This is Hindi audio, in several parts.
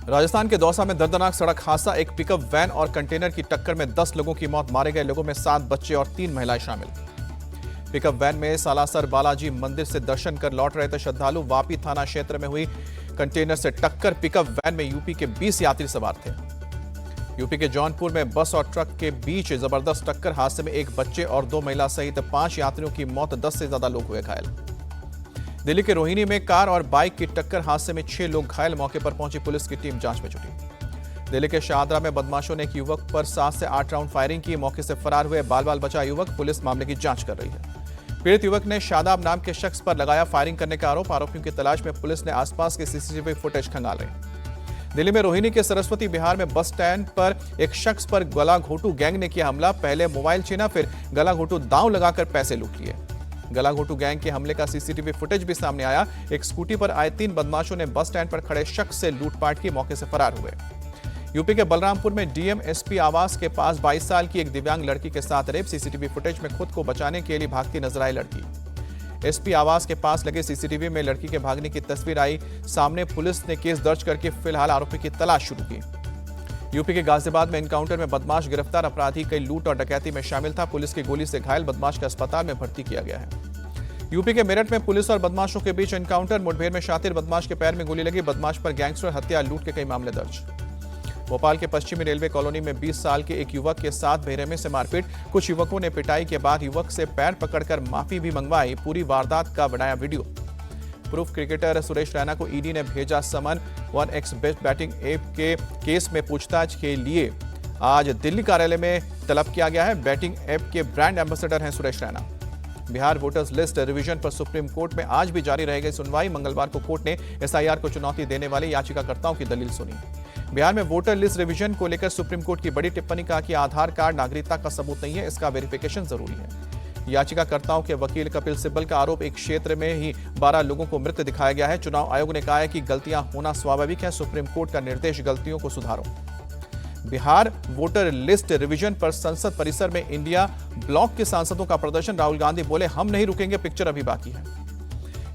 राजस्थान के दौसा में दर्दनाक सड़क हादसा। एक पिकअप वैन और कंटेनर की टक्कर में 10 लोगों की मौत। मारे गए लोगों में 7 बच्चे और 3 महिलाएं शामिल। पिकअप वैन में सालासर बालाजी मंदिर से दर्शन कर लौट रहे थे श्रद्धालु। वापी थाना क्षेत्र में हुई कंटेनर से टक्कर। पिकअप वैन में यूपी के 20 यात्री सवार थे। यूपी के जौनपुर में बस और ट्रक के बीच जबरदस्त टक्कर। हादसे में एक बच्चे और 2 महिला सहित 5 यात्रियों की मौत। 10 से ज्यादा लोग हुए घायल। दिल्ली के रोहिणी में कार और बाइक की टक्कर। हादसे में 6 लोग घायल। मौके पर पहुंची पुलिस की टीम जांच में जुटी। दिल्ली के शाहदरा में बदमाशों ने एक युवक पर 7 से 8 राउंड फायरिंग की। मौके से फरार हुए बाल बाल बचा युवक। पुलिस मामले की जांच कर रही है। पीड़ित युवक ने शादाब नाम के शख्स पर लगाया फायरिंग करने का आरोप। आरोपियों की तलाश में पुलिस ने आसपास के सीसीटीवी फुटेज खंगाल रही। दिल्ली में रोहिणी के सरस्वती बिहार में बस स्टैंड पर एक शख्स पर गला घोटू गैंग ने किया हमला। पहले मोबाइल छीना, फिर गला घोटू दांव लगाकर पैसे लूट लिए। गला घोटू गैंग के हमले का सीसीटीवी फुटेज भी सामने आया। एक स्कूटी पर आए 3 बदमाशों ने बस स्टैंड पर खड़े शख्स से लूटपाट की। मौके से फरार हुए। यूपी के बलरामपुर में डीएम एसपी आवास के पास 22 साल की एक दिव्यांग लड़की के साथ रेप। सीसीटीवी फुटेज में खुद को बचाने के लिए भागती नजर आई लड़की। एसपी आवास के पास लगे सीसीटीवी में लड़की के भागने की तस्वीर आई सामने। पुलिस ने केस दर्ज करके फिलहाल आरोपी की तलाश शुरू की। यूपी के गाजियाबाद में एनकाउंटर में बदमाश गिरफ्तार। अपराधी कई लूट और डकैती में शामिल था। पुलिस की गोली से घायल बदमाश को अस्पताल में भर्ती किया गया है। यूपी के मेरठ में पुलिस और बदमाशों के बीच एनकाउंटर। मुठभेड़ में शातिर बदमाश के पैर में गोली लगी। बदमाश पर गैंगस्टर हत्या लूट के कई मामले दर्ज। भोपाल के पश्चिमी रेलवे कॉलोनी में 20 साल के एक युवक के साथ बेरहमी से मारपीट। कुछ युवकों ने पिटाई के बाद युवक से पैर पकड़कर माफी भी मंगवाई। पूरी वारदात का बनाया video. Proof cricketer Suresh Raina को ईडी ने भेजा समन। 1x बेस्ट बैटिंग ऐप के केस में पूछताछ के लिए आज दिल्ली कार्यालय में तलब किया गया है। बैटिंग ऐप के ब्रांड एम्बेसडर हैं Suresh Raina. Bihar voters list revision पर सुप्रीम कोर्ट में आज भी जारी रहेगी सुनवाई। मंगलवार को कोर्ट ने एसआईआर को चुनौती देने वाले याचिकाकर्ताओं की दलील सुनी। बिहार में वोटर लिस्ट रिवीजन को लेकर सुप्रीम कोर्ट की बड़ी टिप्पणी। कहा कि आधार कार्ड नागरिकता का सबूत नहीं है, इसका वेरिफिकेशन जरूरी है। याचिकाकर्ताओं के वकील कपिल सिब्बल का आरोप, एक क्षेत्र में ही 12 लोगों को मृत दिखाया गया है। चुनाव आयोग ने कहा है कि गलतियां होना स्वाभाविक है। सुप्रीम कोर्ट का निर्देश, गलतियों को सुधारो। बिहार वोटर लिस्ट रिवीजन पर संसद परिसर में इंडिया ब्लॉक के सांसदों का प्रदर्शन। राहुल गांधी बोले, हम नहीं रुकेंगे, पिक्चर अभी बाकी है।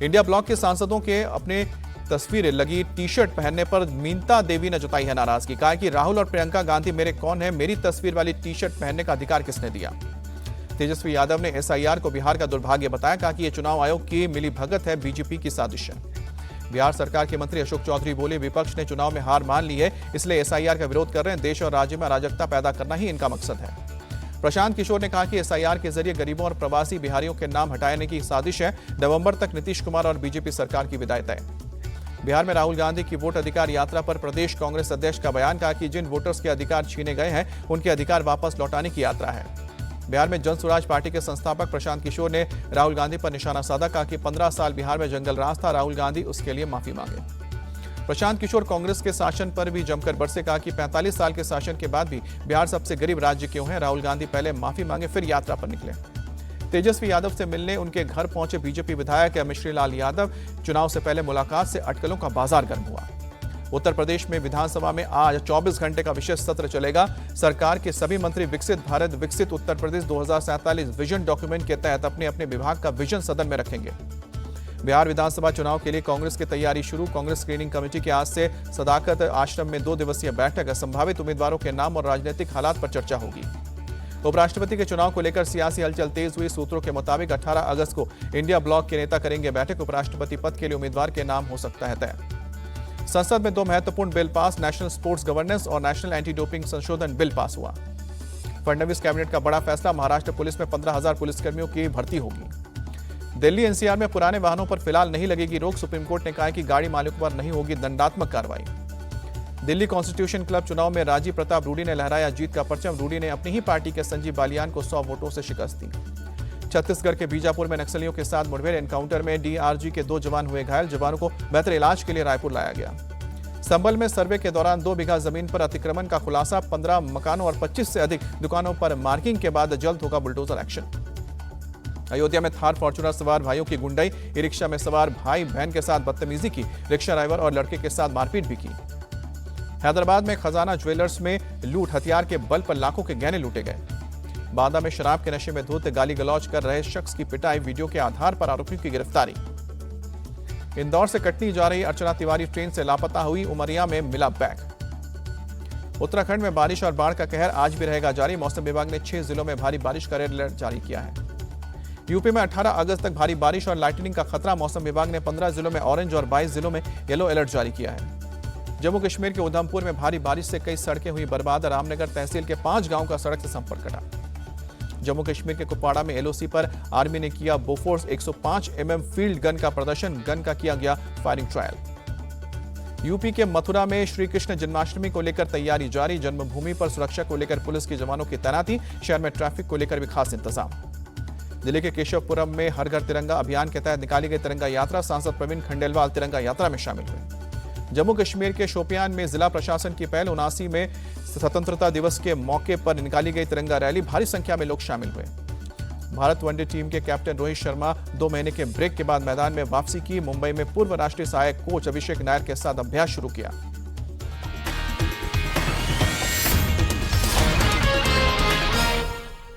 इंडिया ब्लॉक के सांसदों के अपने तस्वीरें लगी टी शर्ट पहनने पर मीनता देवी ने जताई है नाराजगी। कहा कि राहुल और प्रियंका गांधी मेरे कौन है, मेरी तस्वीर वाली टी शर्ट पहनने का अधिकार किसने दिया। तेजस्वी यादव ने एसआईआर को बिहार का दुर्भाग्य बताया। कहा कि यह चुनाव आयोग की मिलीभगत है, बीजेपी की साजिश है। बिहार सरकार के मंत्री अशोक चौधरी बोले, विपक्ष ने चुनाव में हार मान ली है, इसलिए एसआईआर का विरोध कर रहे हैं। देश और राज्य में अराजकता पैदा करना ही इनका मकसद है। प्रशांत किशोर ने कहा कि एसआईआर के जरिए गरीबों और प्रवासी बिहारियों के नाम हटाने की साजिश है। नवंबर तक नीतीश कुमार और बीजेपी सरकार की विदाई तय। बिहार में राहुल गांधी की वोट अधिकार यात्रा पर प्रदेश कांग्रेस अध्यक्ष का बयान। कहा कि जिन वोटर्स के अधिकार छीने गए हैं उनके अधिकार वापस लौटाने की यात्रा है। बिहार में जन स्वराज पार्टी के संस्थापक प्रशांत किशोर ने राहुल गांधी पर निशाना साधा। कहा कि 15 साल बिहार में जंगल राज था, राहुल गांधी उसके लिए माफी मांगे। प्रशांत किशोर कांग्रेस के शासन पर भी जमकर बरसे। कहा कि 45 साल के शासन के बाद भी बिहार सबसे गरीब राज्य क्यों है। राहुल गांधी पहले माफी मांगे, फिर यात्रा पर निकले। तेजस्वी यादव से मिलने उनके घर पहुंचे बीजेपी विधायक मिश्री लाल यादव। चुनाव से पहले मुलाकात से अटकलों का बाजार गर्म हुआ। उत्तर प्रदेश में विधानसभा में आज 24 घंटे का विशेष सत्र चलेगा। सरकार के सभी मंत्री विकसित भारत विकसित उत्तर प्रदेश 2047 विजन डॉक्यूमेंट के तहत अपने अपने विभाग का विजन सदन में रखेंगे। बिहार विधानसभा चुनाव के लिए कांग्रेस की तैयारी शुरू। कांग्रेस स्क्रीनिंग कमेटी की आज से सदाकत आश्रम में 2 दिवसीय बैठक। संभावित उम्मीदवारों के नाम और राजनीतिक हालात पर चर्चा होगी। उपराष्ट्रपति के चुनाव को लेकर सियासी हलचल तेज हुई। सूत्रों के मुताबिक 18 अगस्त को इंडिया ब्लॉक के नेता करेंगे बैठक। उपराष्ट्रपति पद के लिए उम्मीदवार के नाम हो सकता है तय। संसद में 2 महत्वपूर्ण bill pass. National sports governance और नेशनल एंटी डोपिंग संशोधन बिल पास हुआ। फडणवीस कैबिनेट का बड़ा फैसला। महाराष्ट्र पुलिस में 15,000 पुलिसकर्मियों की भर्ती होगी। दिल्ली एनसीआर में पुराने वाहनों पर फिलहाल नहीं लगेगी रोक। सुप्रीम कोर्ट ने कहा कि गाड़ी मालिकों पर नहीं होगी दंडात्मक कार्रवाई। दिल्ली कॉन्स्टिट्यूशन क्लब चुनाव में राजीव प्रताप रूडी ने लहराया जीत का परचम। रूडी ने अपनी ही पार्टी के संजीव बालियान को 100 वोटों से शिकस्त दी। छत्तीसगढ़ के बीजापुर में नक्सलियों के साथ मुठभेड़। एनकाउंटर में डीआरजी के 2 जवान हुए घायल। जवानों को बेहतर इलाज के लिए रायपुर लाया गया। संभल में सर्वे के दौरान 2 बीघा जमीन पर अतिक्रमण का खुलासा। 15 मकानों और 25 से अधिक दुकानों पर मार्किंग के बाद जल्द होगा बुलडोजर एक्शन। अयोध्या में थार फॉर्च्यूनर सवार भाइयों की गुंडाई। ई रिक्शा में सवार भाई बहन के साथ बदतमीजी की। रिक्शा ड्राइवर और लड़के के साथ मारपीट भी की। हैदराबाद में खजाना ज्वेलर्स में लूट। हथियार के बल पर लाखों के गहने लूटे गए। बांदा में शराब के नशे में धुत गाली गलौज कर रहे शख्स की पिटाई। वीडियो के आधार पर आरोपियों की गिरफ्तारी। इंदौर से कटनी जा रही अर्चना तिवारी ट्रेन से लापता हुई, उमरिया में मिला बैग। उत्तराखंड में बारिश और बाढ़ का कहर आज भी रहेगा जारी। मौसम विभाग ने 6 जिलों में भारी बारिश का रेड अलर्ट जारी किया है। यूपी में 18 अगस्त तक भारी बारिश और लाइटनिंग का खतरा। मौसम विभाग ने 15 जिलों में ऑरेंज और 22 जिलों में येलो अलर्ट जारी किया है। जम्मू कश्मीर के उधमपुर में भारी बारिश से कई सड़कें हुई बर्बाद। रामनगर तहसील के 5 गांवों का सड़क से संपर्क कटा। जम्मू कश्मीर के कुपवाड़ा में एलओसी पर आर्मी ने किया बोफोर्स 105 mm फील्ड गन का प्रदर्शन। गन का किया गया फायरिंग ट्रायल। यूपी के मथुरा में श्री कृष्ण जन्माष्टमी को लेकर तैयारी जारी। जन्मभूमि पर सुरक्षा को लेकर पुलिस के जवानों की तैनाती। शहर में ट्रैफिक को लेकर भी खास इंतजाम। दिल्ली के केशवपुरम में हर घर तिरंगा अभियान के तहत निकाली गई तिरंगा यात्रा। सांसद प्रवीण खंडेलवाल तिरंगा यात्रा में शामिल हुए। जम्मू कश्मीर के शोपियान में जिला प्रशासन की पहल। 79 में स्वतंत्रता दिवस के मौके पर निकाली गई तिरंगा रैली। भारी संख्या में लोग शामिल हुए। भारत वनडे टीम के कैप्टन रोहित शर्मा 2 महीने के ब्रेक के बाद मैदान में वापसी की। मुंबई में पूर्व राष्ट्रीय सहायक कोच अभिषेक नायर के साथ अभ्यास शुरू किया।